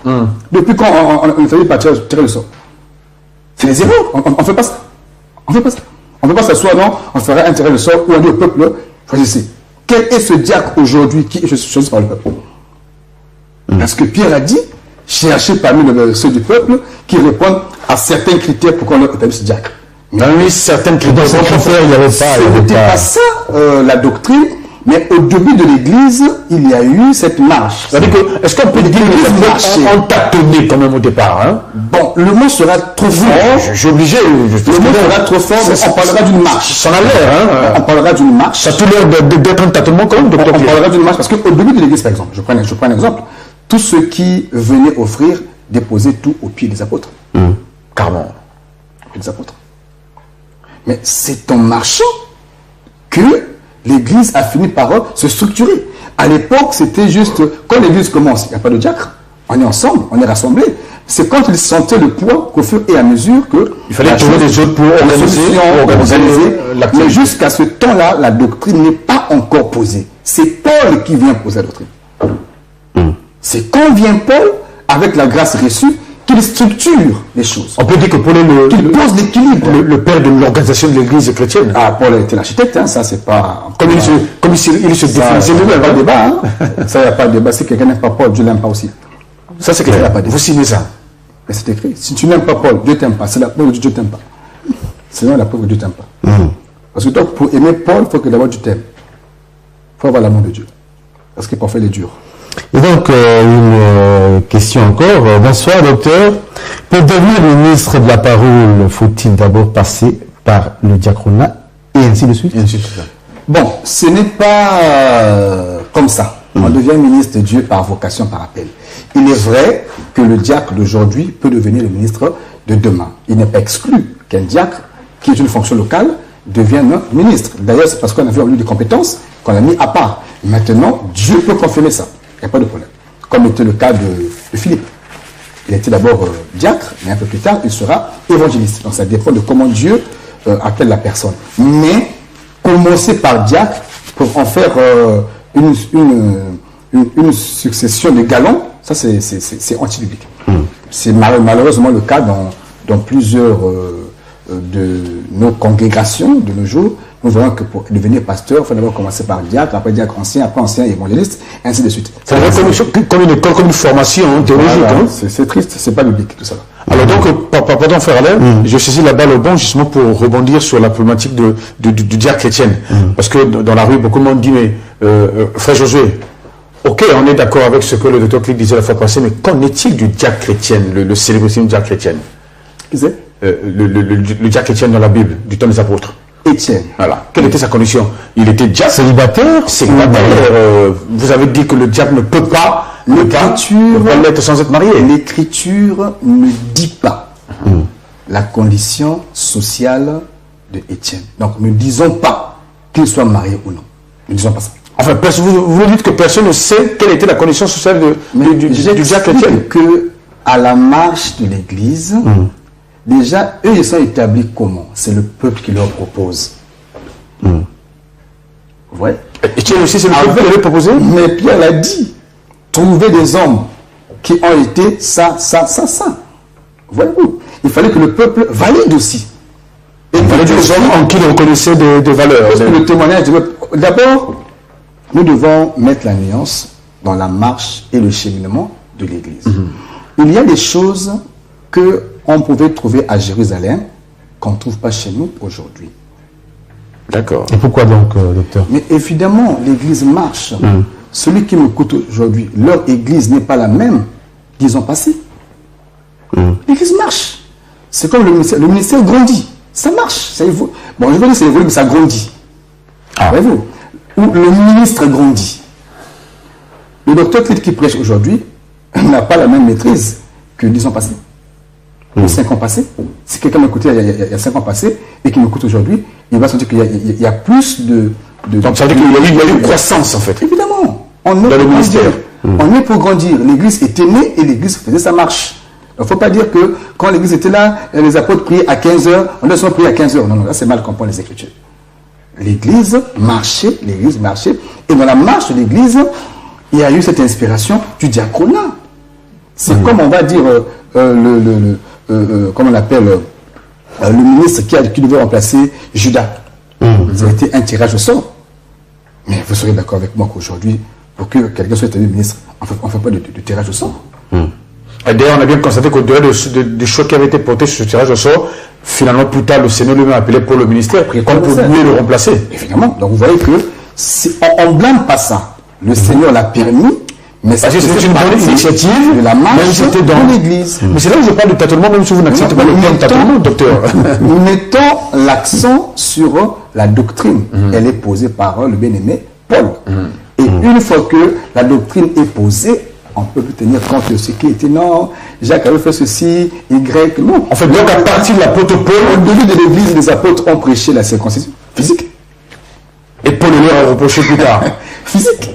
Depuis quand on ne faisait pas tirer le sort? C'est les erreurs, on ne fait pas ça. On ne fait pas ça. On ne peut pas s'asseoir, non, on fera un tirage de sort où on dit au peuple, choisissez. Quel est ce diacre aujourd'hui qui est choisi par le peuple? Parce que Pierre a dit, cherchez parmi ceux du peuple qui répondent à certains critères pour qu'on leur établisse ce diacre. Oui, certains critères. Il n'y avait pas ça, la doctrine. Mais au début de l'Église, il y a eu cette marche. C'est-à-dire que, est-ce qu'on peut dire qu'on tâtonnait quand même au départ, hein? Bon, le mot sera trop fort. Je suis obligé. Le mot sera trop fort, mais on parlera d'une marche. Ça a l'air, hein? On parlera d'une marche. Ça a tout l'air d'être un tâtonnement quand même, docteur. On parlera d'une marche parce qu'au début de l'Église, par exemple, je prends un exemple, tous ceux qui venaient offrir déposaient tout aux pieds des apôtres. Carrément. Aux pieds des apôtres. Mais c'est en marchant que l'Église a fini par se structurer. À l'époque, c'était juste, quand l'Église commence, il n'y a pas de diacre, on est ensemble, on est rassemblés. C'est quand ils sentaient le poids qu'au fur et à mesure que il fallait trouver des autres pour organiser l'activité. Mais jusqu'à ce temps-là, la doctrine n'est pas encore posée. C'est Paul qui vient poser la doctrine. C'est quand vient Paul, avec la grâce reçue, qu'il structure les choses. On peut dire que Paul est qu'il pose l'équilibre. Le père de l'organisation de l'Église chrétienne. Ah, Paul était l'architecte, hein, ça c'est pas... Comme il se définissait lui-même. Il n'y a pas de débat. Hein. Ça, il n'y a pas de débat. Si quelqu'un n'aime pas Paul, Dieu ne l'aime pas aussi. Ça, c'est clair. Vous signez ça. Mais c'est écrit. Si tu n'aimes pas Paul, Dieu ne t'aime pas. C'est la preuve que Dieu ne t'aime pas. Sinon, la preuve que Dieu ne t'aime pas. Parce que toi, pour aimer Paul, il faut que d'abord tu t'aimes. Il faut avoir l'amour de Dieu. Parce que parfois, il est dur. Et donc, une question encore. Bonsoir, docteur. Pour devenir ministre de la parole, faut-il d'abord passer par le diaconat et ainsi de suite? Bon, ce n'est pas comme ça. On devient ministre de Dieu par vocation, par appel. Il est vrai que le diacre d'aujourd'hui peut devenir le ministre de demain. Il n'est pas exclu qu'un diacre, qui est une fonction locale, devienne ministre. D'ailleurs, c'est parce qu'on avait eu des compétences qu'on a mis à part. Maintenant, Dieu peut confirmer ça. Il n'y a pas de problème. Comme était le cas de Philippe. Il était d'abord diacre, mais un peu plus tard, il sera évangéliste. Donc ça dépend de comment Dieu appelle la personne. Mais commencer par diacre pour en faire une succession de galons, ça c'est anti-biblique. C'est malheureusement le cas dans plusieurs de nos congrégations de nos jours. Nous voyons que pour devenir pasteur, il faut d'abord commencer par diacre, après diacre ancien, après ancien évangéliste, ainsi de suite. C'est comme une école, comme une formation théologique. Voilà, c'est triste, c'est pas biblique tout ça. Alors donc, pardon frère Alain, je saisis la balle au bon justement pour rebondir sur la problématique du diacre chrétien. Parce que dans la rue, beaucoup de monde dit, mais frère Josué, ok, on est d'accord avec ce que le docteur Click disait la fois passée, mais qu'en est-il du diacre chrétien, le célébrissime diacre chrétien? Qui c'est? Le diacre chrétien dans la Bible, du temps des apôtres. Étienne. Voilà. Quelle était sa condition? Il était diacre. Célibataire. Célibataire. Vous avez dit que le diacre ne peut pas l'être sans être marié. L'Écriture ne dit pas la condition sociale de Étienne. Donc ne disons pas qu'il soit marié ou non. Ne disons pas ça. Enfin, vous dites que personne ne sait quelle était la condition sociale du diacre chrétien. Que à la marche de l'Église, déjà, eux, ils sont établis comment? C'est le peuple qui leur propose. Vous voyez? Étienne aussi, c'est le peuple qui leur proposé? Mais Pierre l'a dit. Trouver des hommes qui ont été ça. Voyez-vous? Il fallait que le peuple valide aussi. Et il fallait des hommes en qui il reconnaissait des valeurs. Parce que le témoignage du peuple. D'abord, nous devons mettre la nuance dans la marche et le cheminement de l'Église. Il y a des choses que on pouvait trouver à Jérusalem qu'on ne trouve pas chez nous aujourd'hui. D'accord. Et pourquoi donc, docteur? Mais évidemment, l'Église marche. Celui qui m'écoute aujourd'hui, leur Église n'est pas la même qu'ils ont passé. L'Église marche. C'est comme le ministère grandit. Ça marche. Ça évolue. Bon, je veux dire ça évolue, mais ça grandit. Voyez-vous? Ou le ministre grandit. Le docteur qui prêche aujourd'hui n'a pas la même maîtrise que 10 ans passés. 5 ans passés. Si quelqu'un m'écoutait il y a 5 ans passés et qui m'écoute aujourd'hui, il va sentir qu'il y a plus de... Donc ça veut dire qu'il y a eu une croissance en fait. Évidemment. On est pour grandir. On est pour grandir. L'Église était née et l'Église faisait sa marche. Il ne faut pas dire que quand l'Église était là, les apôtres priaient à 15h, on doit se prier à 15h. Non, là c'est mal comprendre les Écritures. L'Église marchait. Et dans la marche de l'Église, il y a eu cette inspiration du diaconat. C'est comme on va dire, comment on appelle, le ministre qui devait remplacer Judas. Ça a été un tirage au sort. Mais vous serez d'accord avec moi qu'aujourd'hui, pour que quelqu'un soit élu ministre, on ne fait pas de tirage au sort. Et d'ailleurs, on a bien constaté qu'au-delà du choix qui avait été porté sur ce tirage au sort, finalement, plus tard, le Seigneur lui-même a appelé pour le ministère, pour mieux le remplacer. Évidemment. Donc vous voyez que on ne blâme pas ça. Le Seigneur l'a permis, mais parce que c'est une bonne initiative de la marche dans l'Église. Mais c'est là où je parle de tâtonnement, même si vous n'acceptez pas le terme tâtonnement, docteur. Nous mettons l'accent sur la doctrine. Elle est posée par le bien-aimé Paul. Et une fois que la doctrine est posée, on peut plus tenir compte de ce qui était non, Jacques avait fait ceci, Y, non. En fait, donc à partir de l'apôtre Paul, au début de l'Église, les apôtres ont prêché la circoncision physique. Et Paul leur a reproché plus tard. Physique.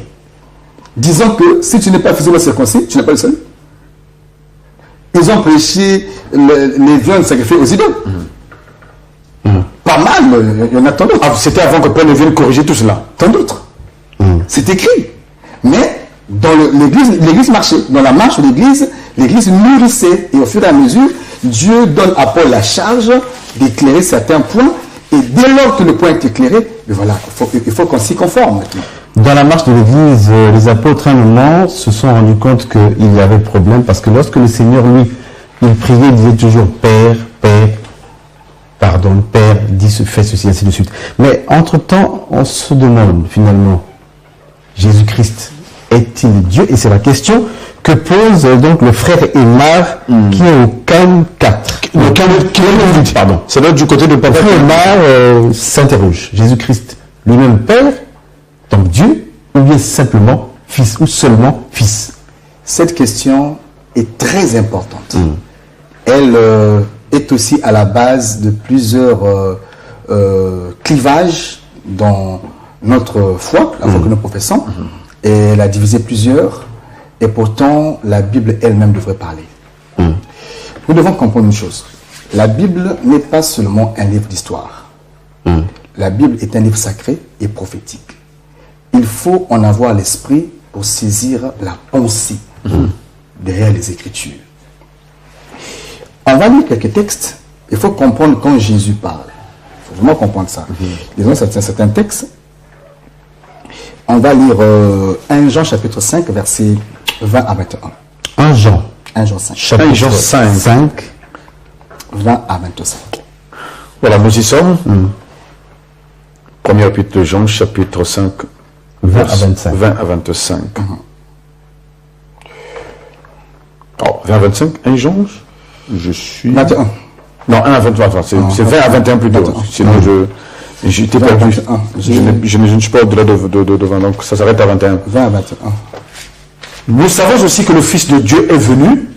Disons que si tu n'es pas physiquement circoncis, tu n'es pas le seul. Ils ont prêché les viandes sacrifiées aux idoles. Pas mal, il y en a tant d'autres. Ah, c'était avant que Paul ne vienne corriger tout cela. Tant d'autres. C'est écrit. Mais dans l'Église marchait. Dans la marche de l'Église nourrissait. Et au fur et à mesure, Dieu donne à Paul la charge d'éclairer certains points. Et dès lors que le point est éclairé, voilà, il faut qu'on s'y conforme maintenant. Dans la marche de l'Église, les apôtres, à un moment, se sont rendus compte qu'il y avait problème parce que lorsque le Seigneur, lui, il priait, il disait toujours « Père, Père, pardon, Père, dis, fais ceci, ainsi de suite ». Mais entre-temps, on se demande finalement, Jésus-Christ est-il Dieu? Et c'est la question que pose donc le frère Aymar qui est au CAN 4. Le CAN 8, pardon. Ça doit être du côté de Papa. Le frère Aymar s'interroge. Jésus-Christ lui-même Père, donc Dieu, ou bien simplement Fils, ou seulement Fils? Cette question est très importante. Elle est aussi à la base de plusieurs clivages dans notre foi, la foi que nous professons. Et elle a divisé plusieurs, et pourtant la Bible elle-même devrait parler. Nous devons comprendre une chose. La Bible n'est pas seulement un livre d'histoire. La Bible est un livre sacré et prophétique. Il faut en avoir l'esprit pour saisir la pensée derrière les Écritures. On va lire quelques textes. Il faut comprendre quand Jésus parle. Il faut vraiment comprendre ça. Disons, c'est un texte. On va lire 1 Jean chapitre 5, versets 20 à 21. 1 Jean. 1 Jean 5. Chapitre 5. 20 à 25. Voilà, nous y sommes. Premier épître de Jean, chapitre 5, 20 à 25. 20 à 25. Oh, 20 à 25, 1 Jean, je suis... 21. Non, 1 à 23, c'est 20 à 21 plutôt. 21. Sinon, j'étais perdu. Je ne suis pas au-delà de 20, donc ça s'arrête à 21. 20 à 21. Nous savons aussi que le Fils de Dieu est venu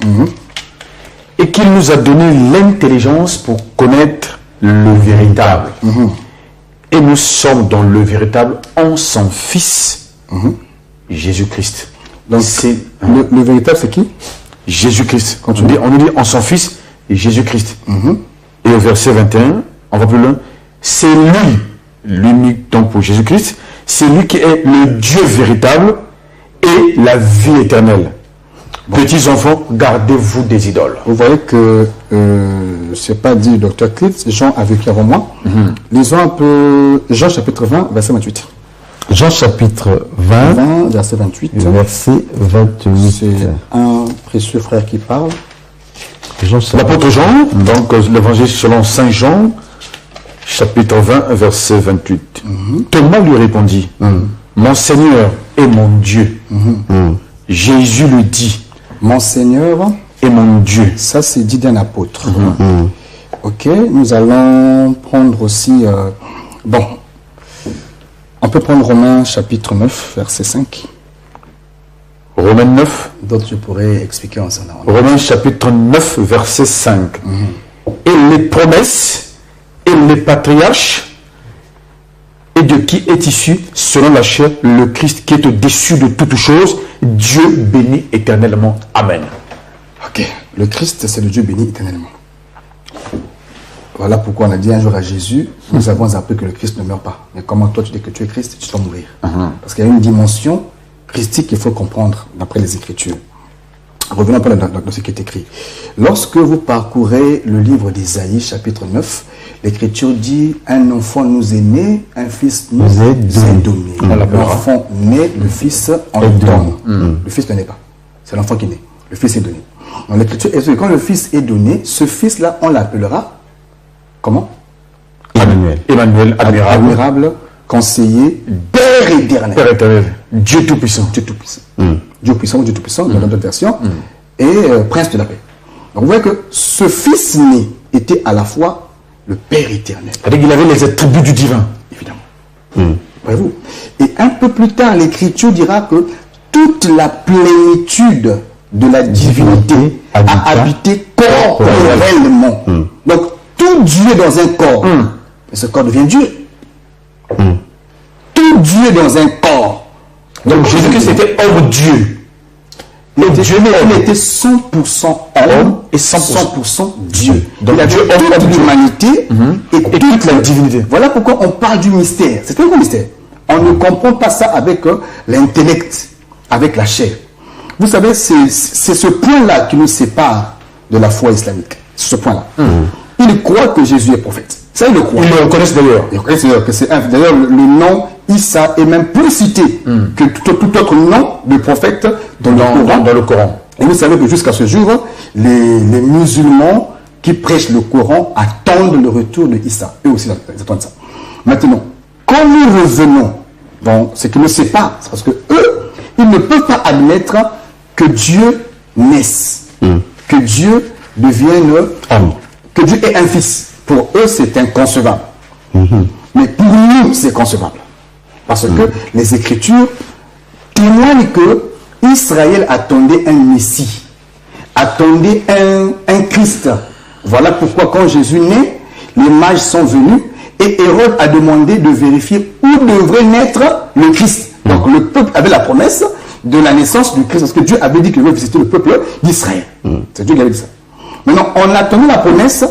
et qu'il nous a donné l'intelligence pour connaître le véritable. Et nous sommes dans le véritable en son Fils, Jésus-Christ. Donc, le véritable, c'est qui? Jésus-Christ. On nous dit en son Fils, Jésus-Christ. Et au verset 21, on va plus loin, c'est lui, l'unique, donc pour Jésus-Christ, c'est lui qui est le Dieu véritable et la vie éternelle. Petits enfants, gardez-vous des idoles. Vous voyez que, c'est pas dit Dr. Cliff, Jean a vécu avant moi. Lisons un peu Jean chapitre 20, verset 28. Jean chapitre 20, verset 28. Verset 28. C'est un précieux frère qui parle. L'apôtre Jean, donc l'évangile selon Saint Jean, chapitre 20, verset 28. Thomas lui répondit, mon Seigneur et mon Dieu. Jésus lui dit, mon Seigneur et mon Dieu. Ça, c'est dit d'un apôtre. Ok, nous allons prendre aussi... on peut prendre Romains chapitre 9, verset 5. Romains 9. D'autres, je pourrais expliquer ensemble. Romains chapitre 9, verset 5. Et les promesses et les patriarches, et de qui est issu, selon la chair, le Christ qui est au-dessus de toutes choses, Dieu béni éternellement. Amen. Ok, le Christ, c'est le Dieu béni éternellement. Voilà pourquoi on a dit un jour à Jésus, nous avons appris que le Christ ne meurt pas. Mais comment toi tu dis que tu es Christ, tu dois mourir. Parce qu'il y a une dimension christique qu'il faut comprendre d'après les Écritures. Revenons un peu dans ce qui est écrit. Lorsque vous parcourez le livre d'Ésaïe, chapitre 9, l'Écriture dit « Un enfant nous est né, un fils nous est donné. » L'enfant naît, le fils en donne. Le fils ne naît pas. C'est l'enfant qui naît. Le fils est donné. Dans l'Écriture, quand le fils est donné, ce fils-là, on l'appellera comment? Emmanuel, admirable, conseiller, Père éternel. Père éternel. Dieu tout-puissant. Dieu tout-puissant. Dieu puissant ou Dieu tout-puissant, dans d'autres versions, et prince de la paix. Donc vous voyez que ce fils né était à la fois le Père éternel. C'est-à-dire qu'il avait les attributs du divin. Évidemment. Voyez-vous. Et un peu plus tard, l'Écriture dira que toute la plénitude de la divinité a habité corporellement. Donc tout Dieu dans un corps, et ce corps devient Dieu. Tout Dieu dans un corps. Donc Jésus-Christ était homme Dieu. Il était 100% homme et 100% Dieu. Donc il avait toute l'humanité et toute la divinité. Voilà pourquoi on parle du mystère. C'est un grand mystère. On ne comprend pas ça avec l'intellect, avec la chair. Vous savez, c'est ce point-là qui nous sépare de la foi islamique. Ce point-là. Ils croient que Jésus est prophète. Ça, ils le croient. Ils le reconnaissent d'ailleurs. Ils reconnaissent d'ailleurs que c'est d'ailleurs le nom Issa est même plus cité que tout autre nom de prophète dans le Coran. Et vous savez que jusqu'à ce jour, les musulmans qui prêchent le Coran attendent le retour de Issa. Eux aussi, ils attendent ça. Maintenant, quand nous revenons, bon, ce qui nous sépare, c'est parce que eux, ils ne peuvent pas admettre que Dieu naisse, que Dieu devienne homme, que Dieu ait un fils. Pour eux, c'est inconcevable. Mais pour nous, c'est concevable. Parce que les Écritures témoignent que Israël attendait un Messie, attendait un Christ. Voilà pourquoi quand Jésus naît, les mages sont venus et Hérode a demandé de vérifier où devrait naître le Christ. Donc le peuple avait la promesse de la naissance du Christ, parce que Dieu avait dit qu'il veut visiter le peuple d'Israël. C'est Dieu qui avait dit ça. Maintenant, on attendait la promesse,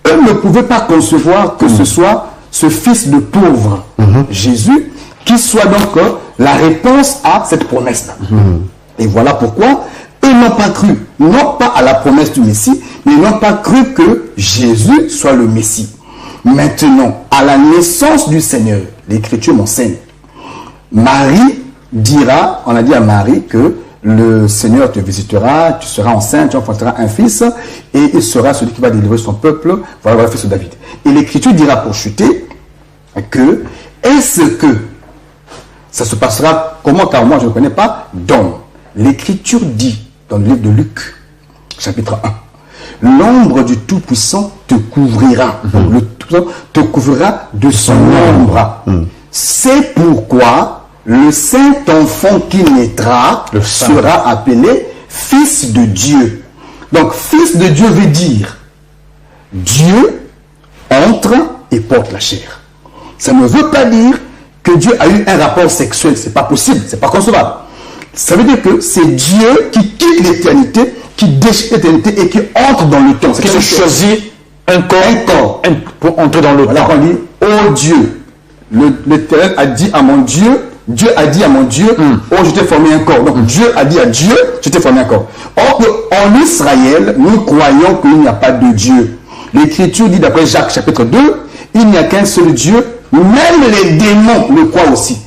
eux ne pouvaient pas concevoir que ce soit ce fils de pauvre, Jésus, qui soit donc la réponse à cette promesse-là. Et voilà pourquoi eux n'ont pas cru, non pas à la promesse du Messie, mais ils n'ont pas cru que Jésus soit le Messie. Maintenant, à la naissance du Seigneur, l'Écriture m'enseigne, Marie dira, on a dit à Marie que le Seigneur te visitera, tu seras enceinte, tu enfanteras un fils, et il sera celui qui va délivrer son peuple, voilà le fils de David. Et l'Écriture dira pour chuter que, est-ce que ça se passera comment, car moi je ne connais pas, donc l'Écriture dit dans le livre de Luc, chapitre 1, l'ombre du Tout-Puissant te couvrira, donc le Tout-Puissant te couvrira de son ombre. C'est pourquoi le saint enfant qui naîtra sera appelé fils de Dieu. Donc fils de Dieu veut dire Dieu entre et porte la chair. Ça ne veut pas dire que Dieu a eu un rapport sexuel. C'est pas possible, c'est pas concevable. Ça veut dire que c'est Dieu qui quitte l'éternité, qui déchire l'éternité et qui entre dans le temps. C'est qui se choisit un corps pour entrer dans le temps. Alors on dit, oh Dieu, l'Éternel a dit à mon Dieu, Dieu a dit à mon Dieu, oh je t'ai formé un corps. Donc Dieu a dit à Dieu, je t'ai formé un corps. Or en Israël, nous croyons qu'il n'y a pas de Dieu. L'Écriture dit d'après Jacques chapitre 2, il n'y a qu'un seul Dieu, même les démons le croient aussi.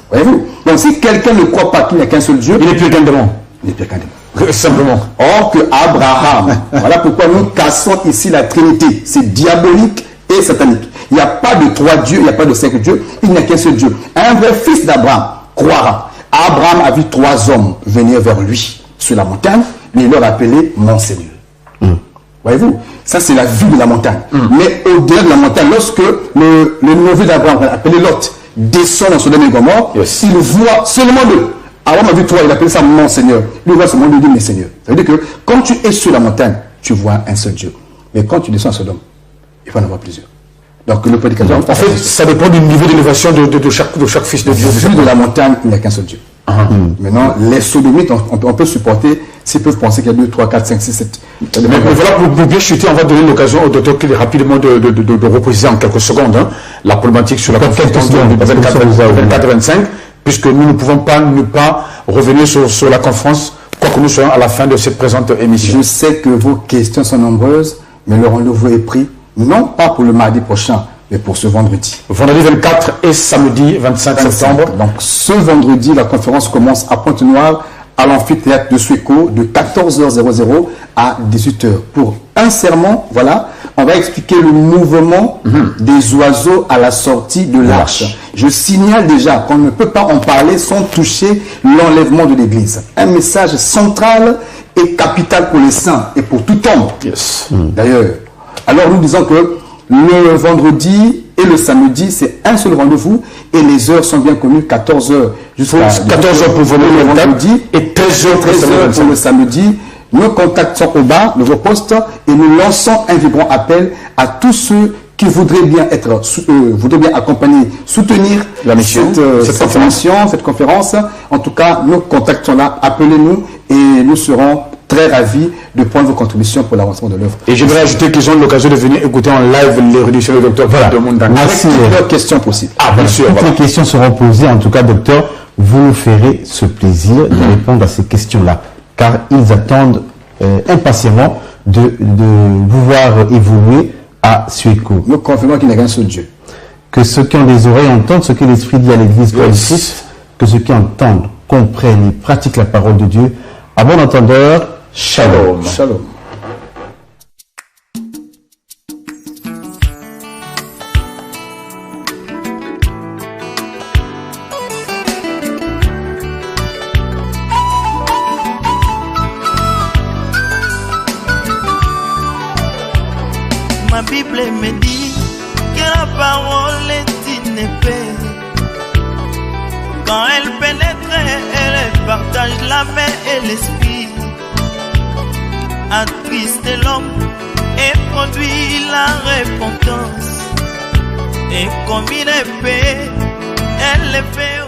Voyez-vous? Donc si quelqu'un ne croit pas qu'il n'y a qu'un seul Dieu, il n'est plus qu'un démon. Il n'est plus qu'un démon. Simplement. Or que Abraham, voilà pourquoi nous cassons ici la Trinité. C'est diabolique et satanique. Il n'y a pas de trois dieux, il n'y a pas de cinq dieux, il n'y a qu'un seul Dieu. Un vrai fils d'Abraham croira. Abraham a vu trois hommes venir vers lui sur la montagne, mais il leur appelait mon Seigneur. Voyez-vous, ça c'est la vue de la montagne. Mais au-delà de la montagne, lorsque le neveu d'Abraham, appelé Lot, descend dans Sodome et Gomorrhe, il voit seulement deux. Abraham a vu trois, il appelle ça mon Seigneur. Il voit seulement deux, il dit mes Seigneurs. Ça veut dire que quand tu es sur la montagne, tu vois un seul Dieu. Mais quand tu descends à Sodome, il faut en avoir plusieurs. Donc le prédicateur... En fait, ça dépend du niveau d'élévation de chaque fils de Dieu. Vu de la montagne, il n'y a qu'un seul Dieu. Maintenant, les sodomites, on peut supporter s'ils peuvent penser qu'il y a 2, 3, 4, 5, 6, 7. Mais voilà, pour bien chuter, on va donner l'occasion au docteur rapidement de repréciser en quelques secondes la problématique sur la conférence de 24-25, puisque nous ne pouvons pas ne pas revenir sur la conférence quoi que nous soyons à la fin de cette présente émission. Je sais que vos questions sont nombreuses, mais le rendez-vous est pris, non pas pour le mardi prochain, mais pour ce vendredi. Vendredi 24 et samedi 25 septembre. Donc ce vendredi, la conférence commence à Pointe-Noire, à l'amphithéâtre de Sueco, de 14h00 à 18h. Pour un serment, voilà, on va expliquer le mouvement des oiseaux à la sortie de l'arche. Je signale déjà qu'on ne peut pas en parler sans toucher l'enlèvement de l'Église. Un message central et capital pour les saints et pour tout homme. Yes. D'ailleurs, alors nous disons que le vendredi et le samedi, c'est un seul rendez-vous et les heures sont bien connues, 14h jusqu'à 14h pour le vendredi et 13h pour le samedi. Nos contacts sont au bas de vos postes et nous lançons un vibrant appel à tous ceux qui voudraient bien accompagner, soutenir la mission, cette conférence. En tout cas, nos contacts sont là. Appelez-nous et nous serons très ravis de prendre vos contributions pour l'avancement de l'œuvre. Et je voudrais ajouter qu'ils ont l'occasion de venir écouter en live les réductions du docteur. Voilà. Merci. Toutes les questions possibles. Ah, bien sûr. Toutes les questions seront posées. En tout cas, docteur, vous nous ferez ce plaisir de répondre à ces questions-là. Car ils attendent impatiemment de vous voir évoluer à Sueco. Nous confirmons qu'il n'y a qu'un seul Dieu. Que ceux qui ont des oreilles entendent ce que l'Esprit dit à l'Église pour Christ. Que ceux qui entendent, comprennent et pratiquent la parole de Dieu. À bon entendeur, shalom. Shalom. Ma Bible me dit que la parole est une épée. Quand elle pénètre, elle partage l'âme et l'esprit. Attriste l'homme et produit la repentance. Et comme une épée, elle les fait